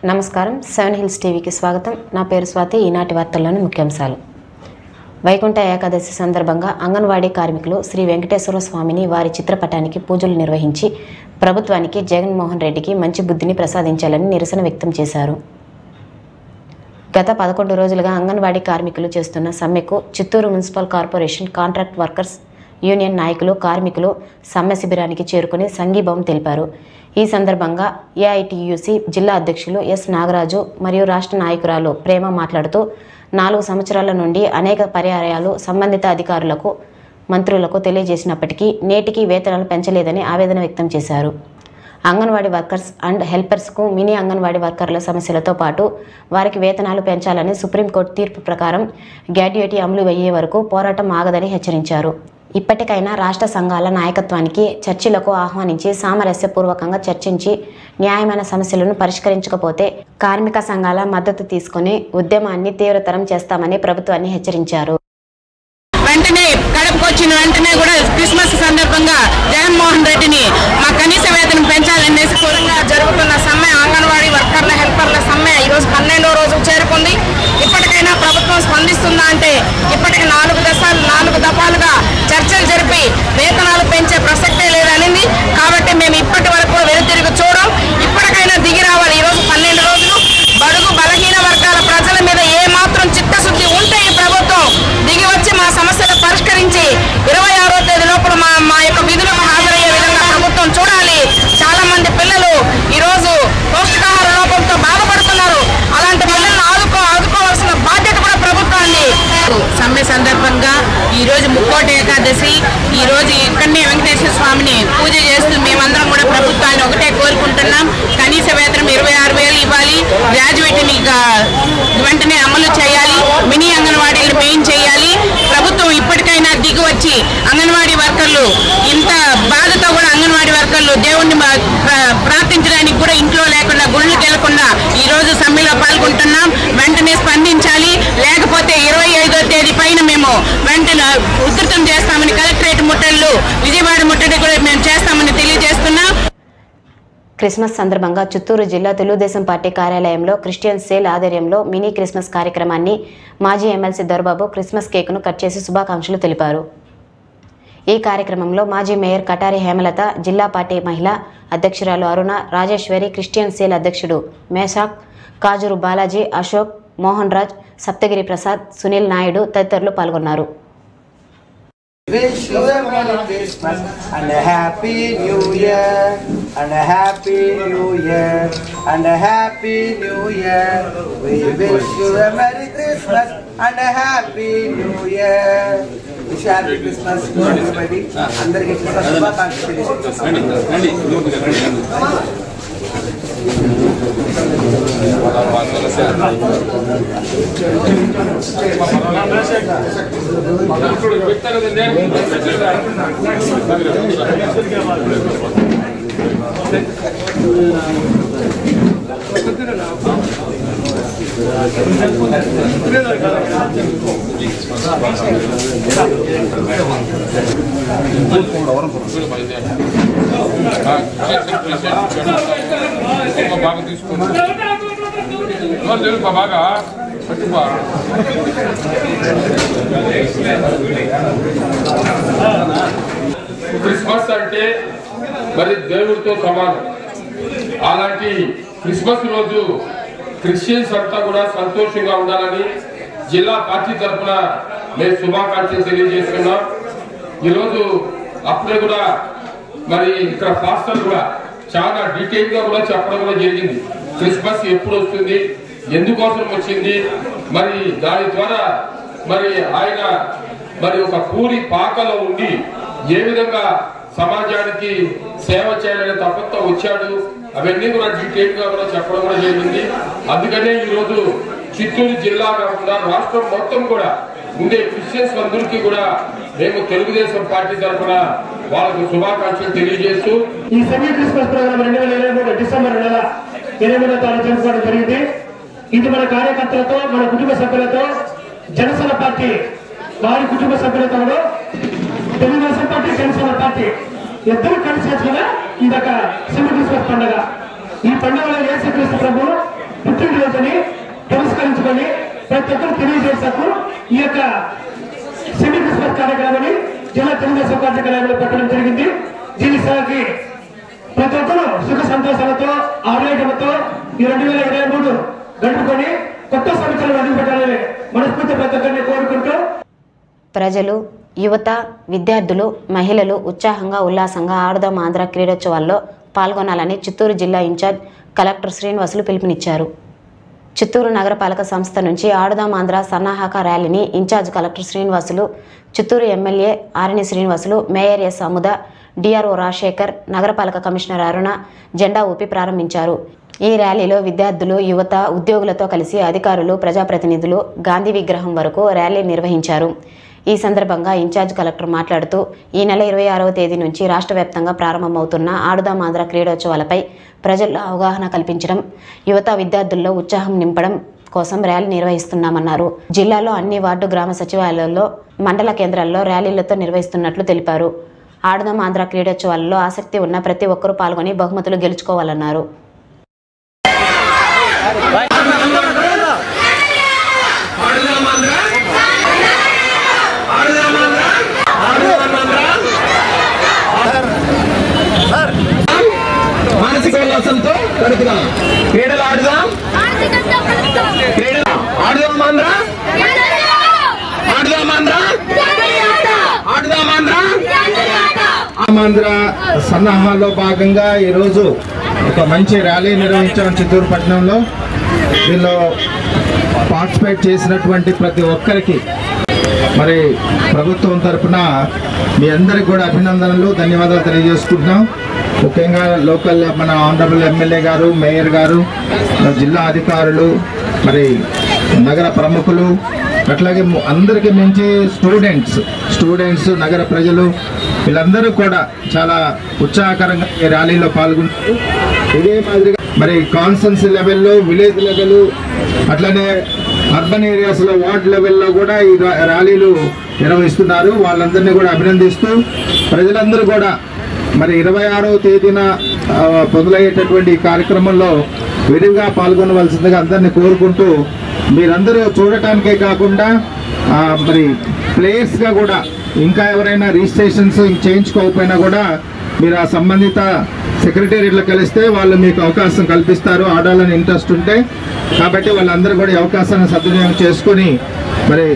నమస్కారం, 7 హిల్స్ టీవీకి స్వాగతం. నా పేరు స్వాతి. ఈనాటి వార్తల్లోని ముఖ్యాంశాలు. వైకుంఠ ఏకాదశి సందర్భంగా అంగన్వాడీ కార్మికులు శ్రీ వెంకటేశ్వర స్వామిని వారి చిత్రపటానికి పూజలు నిర్వహించి ప్రభుత్వానికి జగన్మోహన్ రెడ్డికి మంచి బుద్ధిని ప్రసాదించాలని నిరసన వ్యక్తం చేశారు. గత 11 రోజులుగా అంగన్వాడీ కార్మికులు చేస్తున్న సమ్మెకు Chittoor municipal corporation contract workers union నాయకులు, కార్మికులు సమ్మె శిబిరానికి చేరుకుని సంఘీభావం తెలిపారు. ఈ సందర్భంగా ఏఐటియుసి జిల్లా అధ్యక్షులు ఎస్ నాగరాజు మరియు రాష్ట్ర నాయకురాలు ప్రేమ మాట్లాడుతూ 4 సంవత్సరాల నుండి అనేక పర్యాయాలు సంబంధిత అధికారులకు, మంత్రులకు తెలియజేసినప్పటికీ నేటికి వేతనాలు పెంచలేదని ఆవేదన వ్యక్తం చేశారు. అంగన్వాడీ వర్కర్స్ అండ్ హెల్పర్స్కు మినీ అంగన్వాడీ వర్కర్ల సమస్యలతో పాటు వారికి వేతనాలు పెంచాలని సుప్రీంకోర్టు తీర్పు ప్రకారం గ్రాడ్యుయేటీ అమలు అయ్యే వరకు పోరాటం ఆగదని హెచ్చరించారు. ఇప్పటికైనా రాష్ట్ర సంఘాల నాయకత్వానికి చర్చలకు ఆహ్వానించి సామరస్యపూర్వకంగా చర్చించి న్యాయమైన సమస్యలను పరిష్కరించకపోతే కార్మిక సంఘాల మద్దతు తీసుకుని ఉద్యమాన్ని తీవ్రతరం చేస్తామని ప్రభుత్వాన్ని హెచ్చరించారు. వెంటనే కడపకు వచ్చిన వెంటనే కూడా క్రిస్మస్ సందర్భంగా జగన్మోహన్ రెడ్డిని మా కనీస వేతనం పెంచాలనేసి కోరంగా జరుగుతున్న సమ్మె, అంగన్వాడీ వర్కర్ల, హెల్పర్ల సమ్మె ఈరోజు 12వ రోజుకు చేరుకుంది. ఇప్పటికైనా ప్రభుత్వం స్పందిస్తుందా అంటే ఇప్పటికి 4 దఫాలుగా చర్చలు జరిపి వేతనాలు పెంచే ప్రసక్తే లేదనింది. కాబట్టి మేము ఇప్పటి వరకు వెనుతిరిగి చూడం. ఇప్పటికైనా దిగి రావాలి. ఈరోజు 12 రోజులు బడుగు బలహీన వర్గాల ప్రజల మీద ఏమాత్రం చిత్తశుద్ధి ఉంటే ఈ ప్రభుత్వం దిగి వచ్చి మా సమస్యలు పరిష్కరించి 26వ తేదీ లోపల మా యొక్క విధులకు హాజరయ్యే విధంగా ప్రభుత్వం చూడాలి. చాలా మంది పిల్లలు ఈరోజు పౌష్టికాహార లోపంతో బాధపడుతున్నారు. అలాంటి పిల్లలను ఆదుకోవాల్సిన బాధ్యత కూడా ప్రభుత్వాన్ని. సమ్మె సందర్భంగా ఈరోజు ముక్కోటి ఏకాదశి. ఈరోజు ఇక్కడనే వెంకటేశ్వర స్వామిని పూజ చేస్తూ మేమందరం కూడా ప్రభుత్వాన్ని ఒకటే కోరుకుంటున్నాం. కనీస వేతనం 26,000 ఇవ్వాలి. గ్రాడ్యుయేట్ని వెంటనే అమలు చేయాలి. మినీ అంగన్వాడీలు మెయిన్ చేయాలి. ప్రభుత్వం ఇప్పటికైనా దిగి వచ్చి అంగన్వాడీ వర్కర్లు ఇంత బాధతో కూడా అంగన్వాడీ వర్కర్లు దేవుణ్ణి ప్రార్థించడానికి కూడా ఇంట్లో లేకుండా, గుళ్ళకి వెళ్లకుండా ఈరోజు సమ్మెలో పాల్గొంటున్నాం. వెంటనే స్పందించాలి. లేకపోతే 25వ తేదీ పైన మేము వెంటనే ఉధృతం చేస్తామని, కలెక్టరేట్ ముట్టళ్ళు, విజయవాడ ముట్టడి కూడా మేము చేస్తామని తెలియజేస్తున్నాం. క్రిస్మస్ సందర్భంగా చిత్తూరు జిల్లా తెలుగుదేశం పార్టీ కార్యాలయంలో క్రిస్టియన్ సేల్ ఆధ్వర్యంలో మినీ క్రిస్మస్ కార్యక్రమాన్ని మాజీ ఎమ్మెల్సీ దొరబాబు క్రిస్మస్ కేకును కట్ చేసి శుభాకాంక్షలు తెలిపారు. ఈ కార్యక్రమంలో మాజీ మేయర్ కటారి హేమలత, జిల్లా పార్టీ మహిళా అధ్యక్షురాలు అరుణ, రాజేశ్వరి, క్రిస్టియన్ సేల్ అధ్యక్షుడు మేషాక్, కాజూరు బాలాజీ, అశోక్, మోహన్ రాజ్, సప్తగిరి ప్రసాద్, సునీల్ నాయుడు తదితరులు పాల్గొన్నారు. Wish you a Merry Christmas and a Happy New Year and a Happy New Year and a Happy New Year. We wish you a Merry Christmas and a Happy New Year. Wish you Happy Christmas to everybody. Andariki Christmas శుభాకాంక్షలు. బాగా తీసుకుని తెలుగు బాగా Christmas అంటే మరి దేవుడితో సమానం. అలాంటి Christmas రోజు క్రిస్టియన్స్ అంతా కూడా సంతోషంగా ఉండాలని జిల్లా పార్టీ తరఫున మేము శుభాకాంక్షలు తెలియజేస్తున్నాం. ఈరోజు అప్పుడే కూడా మరి ఇక్కడ పాస్టర్ కూడా చాలా డీటెయిల్ గా కూడా చెప్పడం కూడా జరిగింది. క్రిస్మస్ ఎప్పుడు వస్తుంది, ఎందుకోసం వచ్చింది, మరి దాని ద్వారా మరి ఆయన మరి ఒక పూరి పాకలో ఉండి ఏ విధంగా సమాజానికి సేవ చేయాలనే తపంతో వచ్చాడు, అవన్నీ కూడా డీటెయిల్ గా కూడా చెప్పడం కూడా జరిగింది. అందుకనే ఈరోజు చిత్తూరు జిల్లా కాకుండా రాష్ట్రం మొత్తం కూడా ఉండే క్రిస్టియన్స్ అందరికీ కూడా మేము తెలుగుదేశం పార్టీ తరఫున వాళ్ళకు శుభాకాంక్షలు తెలియజేస్తూ ఈ సెమీ క్రిస్మస్ ప్రోగ్రామ్ 2023 డిసెంబర్ నెల 8వ తారీఖు జరుపుకోవడం జరిగింది. ఇది మన కార్యకర్తలతో, మన కుటుంబ సభ్యులతో, జనసేన పార్టీ వారి కుటుంబ సభ్యులతో, తెలుగుదేశం పార్టీ, జనసేన పార్టీ ఇద్దరు కలిసి వచ్చిన ఇదొక సెమీ క్రిస్మస్ పండుగ. ఈ పండుగలో యేసుక్రీస్తు ప్రభు పుట్టినరోజుని పురస్కరించుకొని ప్రతి ఒక్కరు తెలియజేసాకు ఈ యొక్క సెమీ క్రిస్మస్ కార్యక్రమాన్ని జిల్లా తెలుగుదేశం పార్టీ కార్యాలయంలో పెట్టడం జరిగింది. దీనికి ప్రతి ఒక్కరు సుఖ సంతోషాలతో ఆరోగ్యంతో ఈ 2023 గడుపుకొని కొత్త సంవత్సరం అడుగుపెట్టాలని మనస్ఫూర్తి ప్రతి ఒక్కరిని కోరుకుంటూ ప్రజలు, యువత, విద్యార్థులు, మహిళలు ఉత్సాహంగా ఉల్లాసంగా ఆడుదాం ఆంధ్ర క్రీడోత్సవాల్లో పాల్గొనాలని చిత్తూరు జిల్లా ఇన్ఛార్జ్ కలెక్టర్ శ్రీనివాసులు పిలుపునిచ్చారు. చిత్తూరు నగరపాలక సంస్థ నుంచి ఆడుదాం ఆంధ్ర సన్నాహక ర్యాలీని in-charge collector Srinivasulu, Chittoor MLA Arani Srinivasulu, mayor S Amuda, DRO Rajasekhar, నగరపాలక కమిషనర్ అరుణ జెండా ఊపి ప్రారంభించారు. ఈ ర్యాలీలో విద్యార్థులు, యువత, ఉద్యోగులతో కలిసి అధికారులు, ప్రజాప్రతినిధులు గాంధీ విగ్రహం వరకు ర్యాలీ నిర్వహించారు. ఈ సందర్భంగా ఇన్ఛార్జ్ కలెక్టర్ మాట్లాడుతూ ఈ నెల 26వ తేదీ నుంచి రాష్ట్ర వ్యాప్తంగా ప్రారంభమవుతున్న ఆడుదాం ఆంధ్ర క్రీడోత్సవాలపై ప్రజల్లో అవగాహన కల్పించడం, యువత విద్యార్థుల్లో ఉత్సాహం నింపడం కోసం ర్యాలీ నిర్వహిస్తున్నామన్నారు. జిల్లాలో అన్ని వార్డు గ్రామ సచివాలయాల్లో, మండల కేంద్రాల్లో ర్యాలీలతో నిర్వహిస్తున్నట్లు తెలిపారు. ఆడుదాం ఆంధ్ర క్రీడోత్సవాలలో ఆసక్తి ఉన్న ప్రతి ఒక్కరూ పాల్గొని బహుమతులు గెలుచుకోవాలన్నారు. మానసిక ఉల్లాసంతో గడుపుదాం, క్రీడలు ఆడుదాం, ఆడుదాం ఆంధ్ర, ఆడుదాం ఆంధ్ర, ఆడుదాం ఆంధ్ర. ఆంధ్ర సన్నాహాల్లో భాగంగా ఈరోజు ఒక మంచి ర్యాలీ నిర్వహించాం చిత్తూరు పట్టణంలో. దీనిలో పార్టిసిపేట్ చేసినటువంటి ప్రతి ఒక్కరికి మరి ప్రభుత్వం తరఫున మీ అందరికి కూడా అభినందనలు, ధన్యవాదాలు తెలియజేసుకుంటున్నాం. ముఖ్యంగా లోకల్ మన ఆనరబుల్ ఎమ్మెల్యే గారు, మేయర్ గారు, జిల్లా అధికారులు, మరి నగర ప్రముఖులు, అట్లాగే అందరికీ మించి స్టూడెంట్స్, నగర ప్రజలు వీళ్ళందరూ కూడా చాలా ఉత్సాహకరంగా ఈ ర్యాలీలో పాల్గొంటారు. ఇదే మాదిరిగా మరి కాన్స్టెన్సీ లెవెల్లో, విలేజ్ లెవెల్, అట్లనే అర్బన్ ఏరియాస్లో వార్డ్ లెవెల్లో కూడా ఈ ర్యాలీలు నిర్వహిస్తున్నారు. వాళ్ళందరినీ కూడా అభినందిస్తూ ప్రజలందరూ కూడా మరి 26వ తేదీన మొదలయ్యేటటువంటి ఈ కార్యక్రమంలో విరివిగా పాల్గొనవలసిందిగా అందరినీ కోరుకుంటూ, మీరందరూ చూడటానికే కాకుండా మరి ప్లేయర్స్గా కూడా ఇంకా ఎవరైనా రిజిస్ట్రేషన్స్ చేయించుకోకపోయినా కూడా మీరు ఆ సంబంధిత సెక్రటేరియట్లో కలిస్తే వాళ్ళు మీకు అవకాశం కల్పిస్తారు ఆడాలని ఇంట్రెస్ట్ ఉంటే. కాబట్టి వాళ్ళందరూ కూడా ఈ అవకాశాన్ని సద్వినియోగం చేసుకొని మరి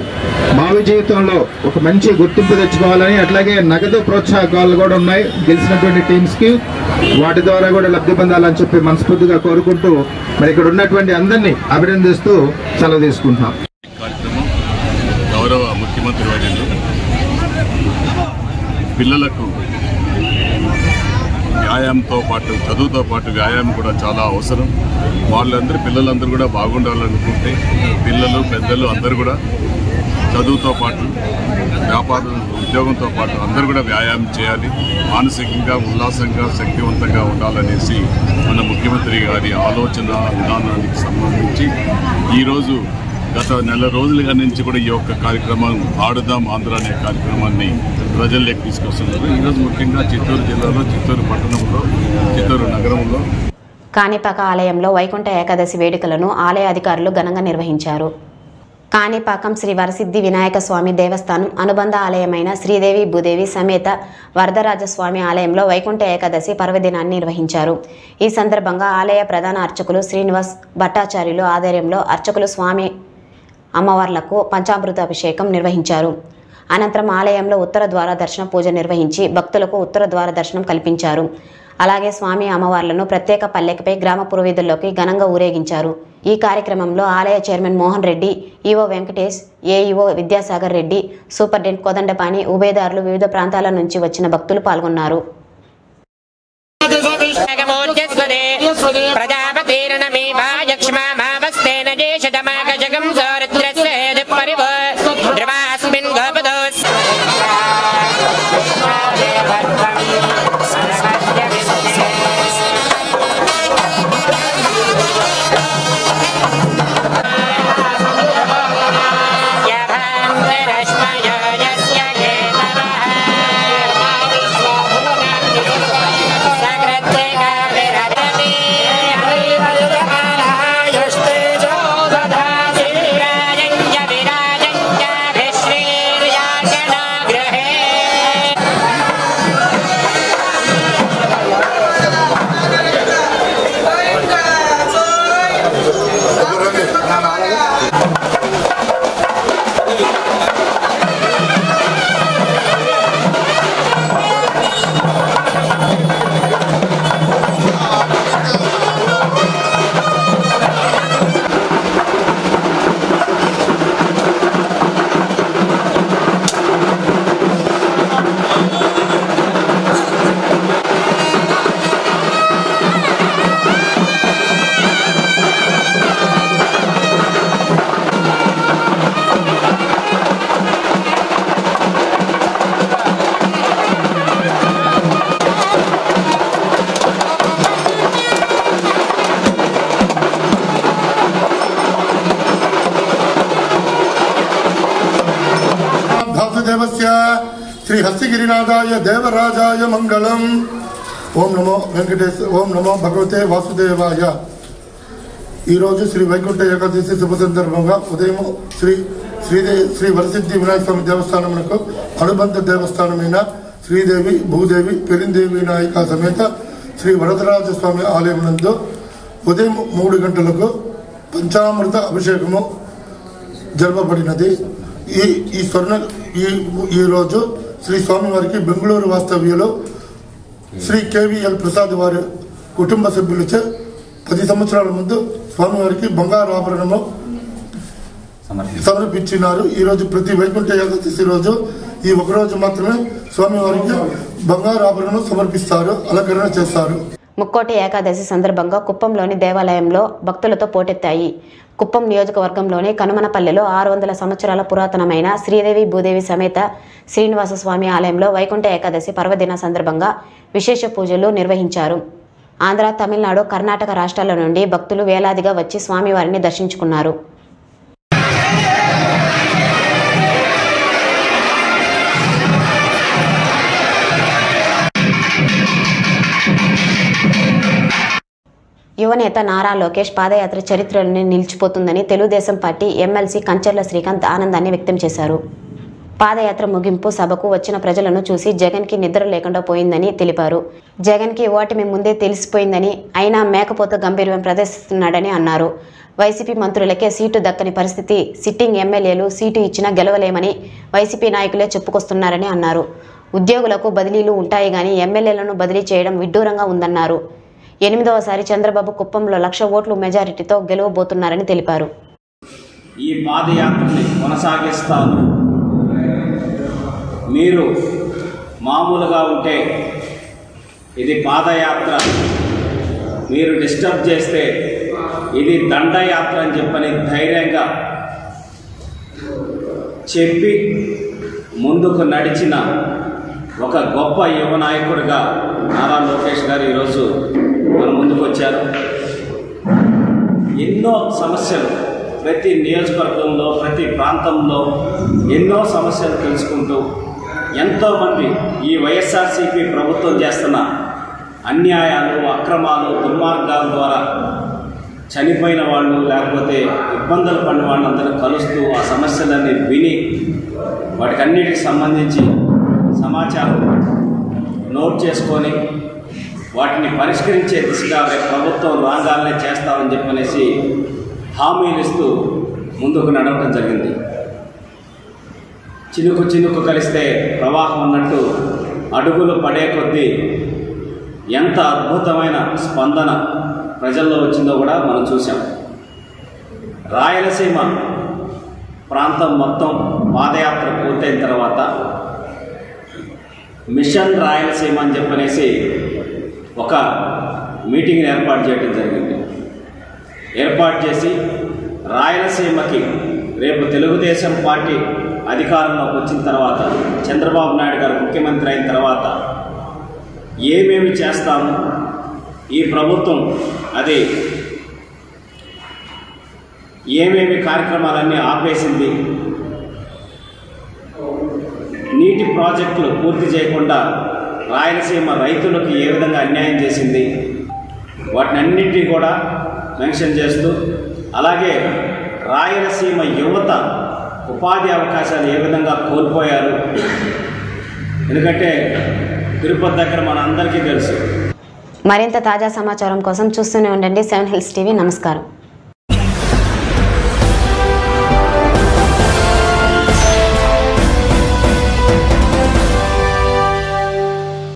భావి జీవితంలో ఒక మంచి గుర్తింపు తెచ్చుకోవాలని, అట్లాగే నగదు ప్రోత్సాహకాలు కూడా ఉన్నాయి గెలిచినటువంటి టీమ్స్కి, వాటి ద్వారా కూడా లబ్ధి పొందాలని చెప్పి మనస్ఫూర్తిగా కోరుకుంటూ మరి ఇక్కడ ఉన్నటువంటి అందరినీ అభినందిస్తూ సెలవు తీసుకుంటున్నాం. గౌరవ ముఖ్యమంత్రి వర్యులు పిల్లలకు వ్యాయామంతో పాటు చదువుతో పాటు వ్యాయామం కూడా చాలా అవసరం. పిల్లలందరూ కూడా బాగుండాలనుకుంటే పిల్లలు, పెద్దలు అందరూ కూడా చదువుతో పాటు వ్యాపారం, ఉద్యోగంతో పాటు అందరూ కూడా వ్యాయామం చేయాలి. మానసికంగా ఉల్లాసంగా శక్తివంతంగా ఉండాలనేసి మన ముఖ్యమంత్రి గారి ఆలోచన విధానానికి సంబంధించి ఈరోజు గత నెల రోజులుగా నుంచి కూడా ఈ యొక్క కార్యక్రమం ఆడుదాం ఆంధ్ర అనే కార్యక్రమాన్ని ప్రజల్లోకి తీసుకొస్తున్నారు. ఈరోజు ముఖ్యంగా చిత్తూరు జిల్లాలో, చిత్తూరు పట్టణంలో, చిత్తూరు నగరంలో కాణిపాక ఆలయంలో వైకుంఠ ఏకాదశి వేడుకలను ఆలయ అధికారులు ఘనంగా నిర్వహించారు. కాణిపాకం శ్రీ వరసిద్ధి వినాయక స్వామి దేవస్థానం అనుబంధ ఆలయమైన శ్రీదేవి భూదేవి సమేత వరదరాజస్వామి ఆలయంలో వైకుంఠ ఏకాదశి పర్వదినాన్ని నిర్వహించారు. ఈ సందర్భంగా ఆలయ ప్రధాన అర్చకులు శ్రీనివాస్ భట్టాచార్యులు ఆధ్వర్యంలో అర్చకులు స్వామి అమ్మవార్లకు పంచామృత అభిషేకం నిర్వహించారు. అనంతరం ఆలయంలో ఉత్తర ద్వార దర్శన పూజ నిర్వహించి భక్తులకు ఉత్తర ద్వార దర్శనం కల్పించారు. అలాగే స్వామి అమ్మవార్లను ప్రత్యేక పల్లెకపై గ్రామ పురవీధుల్లోకి ఘనంగా ఊరేగించారు. ఈ కార్యక్రమంలో ఆలయ chairman Mohan Reddy, EO Venkatesh, AEO Vidyasagar Reddy, superintendent Kodandapani, ఉభయదారులు, వివిధ ప్రాంతాల నుంచి వచ్చిన భక్తులు పాల్గొన్నారు. भासुदेवस्य श्री हस्तिगिरिनाथाय देवराजाय मंगलम। ओम नमो वेंकटेश ओम नमो भगवते वासुदेवाय। श्री वैकुंठ एकादशी शुभ संदर्भंगा उदयम श्री वरसिद्धि विनायक स्वामी देवस्थानमुनकु अनुबंध देवस्थानమైన श्रीदेवी भूदेवी पेरिंदेवी विनायक समेत श्री वरदराज स्वामी आलयम నందు ఉదయం 3 గంటలకు పంచామృత అభిషేకము జరపబడినది। ఈ రోజు శ్రీ స్వామి వారికి బెంగళూరు వాస్తవ్యంలో శ్రీ కేవీఎల్ ప్రసాద్ వారి కుటుంబ సభ్యులచే 10 సంవత్సరాల ముందు స్వామివారికి బంగారు ఆభరణము సమర్పించినారు। ఈ రోజు ప్రతి వైకుంఠ ఏకాదశి రోజు ఈ ఒక రోజు మాత్రమే స్వామివారికి బంగారు ఆభరణం సమర్పిస్తారు, అలంకరణ చేస్తారు। ముక్కోటి ఏకాదశి సందర్భంగా కుప్పంలోని దేవాలయంలో భక్తులతో పోటెత్తాయి। కుప్పం నియోజకవర్గంలోని కనుమనపల్లెలో 600 సంవత్సరాల పురాతనమైన శ్రీదేవి భూదేవి సమేత శ్రీనివాస స్వామి ఆలయంలో వైకుంఠ ఏకాదశి పర్వదిన సందర్భంగా విశేష పూజలు నిర్వహించారు। ఆంధ్ర, తమిళనాడు, కర్ణాటక రాష్ట్రాల నుండి భక్తులు వేలాదిగా వచ్చి స్వామివారిని దర్శించుకున్నారు। యువనేత నారా లోకేష్ పాదయాత్ర చరిత్రలోనే నిలిచిపోతుందని తెలుగుదేశం పార్టీ ఎమ్మెల్సీ కంచర్ల శ్రీకాంత్ ఆనందాన్ని వ్యక్తం చేశారు। పాదయాత్ర ముగింపు సభకు వచ్చిన ప్రజలను చూసి జగన్కి నిద్ర లేకుండా పోయిందని తెలిపారు। జగన్కి ఓటమి ముందే తెలిసిపోయిందని, అయినా మేకపోత గంభీర్యం ప్రదర్శిస్తున్నాడని అన్నారు। వైసీపీ మంత్రులకే సీటు దక్కని పరిస్థితి, సిట్టింగ్ ఎమ్మెల్యేలు సీటు ఇచ్చినా గెలవలేమని వైసీపీ నాయకులే చెప్పుకొస్తున్నారని అన్నారు। ఉద్యోగులకు బదిలీలు ఉంటాయి గాని ఎమ్మెల్యేలను బదిలీ చేయడం విడ్డూరంగా ఉందన్నారు। 8వసారి చంద్రబాబు కుప్పంలో 1,00,000 ఓట్ల మెజారిటీతో గెలవబోతున్నారని తెలిపారు। ఈ పాదయాత్రని కొనసాగిస్తాను, మీరు మామూలుగా ఉంటే ఇది పాదయాత్ర, మీరు డిస్టర్బ్ చేస్తే ఇది దండయాత్ర అని చెప్పని ధైర్యంగా చెప్పి ముందుకు నడిచిన ఒక గొప్ప యువ నాయకుడిగా నారా లోకేష్ గారు ఈరోజు మన ముందుకు వచ్చారు। ఎన్నో సమస్యలు ప్రతి నియోజకవర్గంలో ప్రతి ప్రాంతంలో ఎన్నో సమస్యలు తెలుసుకుంటూ ఎంతోమంది ఈ వైఎస్ఆర్సీపీ ప్రభుత్వం చేస్తున్న అన్యాయాలు, అక్రమాలు, దుర్మార్గాల ద్వారా చనిపోయిన వాళ్ళు లేకపోతే ఇబ్బందులు పడిన వాళ్ళందరూ కలుస్తూ ఆ సమస్యలన్నీ విని వాటికన్నిటికి సంబంధించి సమాచారం నోట్ చేసుకొని వాటిని పరిష్కరించే దిశగా ప్రభుత్వం రాగాలనే చేస్తామని చెప్పనేసి హామీలు ఇస్తూ ముందుకు నడవడం జరిగింది। చినుకు చినుకు కలిస్తే ప్రవాహం అన్నట్టు అడుగులు పడే కొద్దీ ఎంత అద్భుతమైన స్పందన ప్రజల్లో వచ్చిందో కూడా మనం చూసాం। రాయలసీమ ప్రాంతం మొత్తం పాదయాత్ర పూర్తయిన తర్వాత మిషన్ రాయలసీమ అని చెప్పనేసి ఒక మీటింగ్ ఏర్పాటు చేయడం జరిగింది। ఏర్పాటు చేసి రాయలసీమకి రేపు తెలుగుదేశం పార్టీ అధికారంలోకి వచ్చిన తర్వాత, చంద్రబాబు నాయుడు గారు ముఖ్యమంత్రి అయిన తర్వాత ఏమేమి చేస్తాము, ఈ ప్రభుత్వం అది ఏమేమి కార్యక్రమాలన్నీ ఆపేసింది, నీటి ప్రాజెక్టులు పూర్తి చేయకుండా రాయలసీమ రైతులకు ఏ విధంగా అన్యాయం చేసింది, వాటినన్నింటినీ కూడా మెన్షన్ చేస్తూ, అలాగే రాయలసీమ యువత ఉపాధి అవకాశాలు ఏ విధంగా కోల్పోయారు, ఎందుకంటే తిరుపతి దగ్గర మన అందరికీ తెలుసు। మరింత తాజా సమాచారం కోసం చూస్తూనే ఉండండి 7 హిల్స్ టీవీ। నమస్కారం।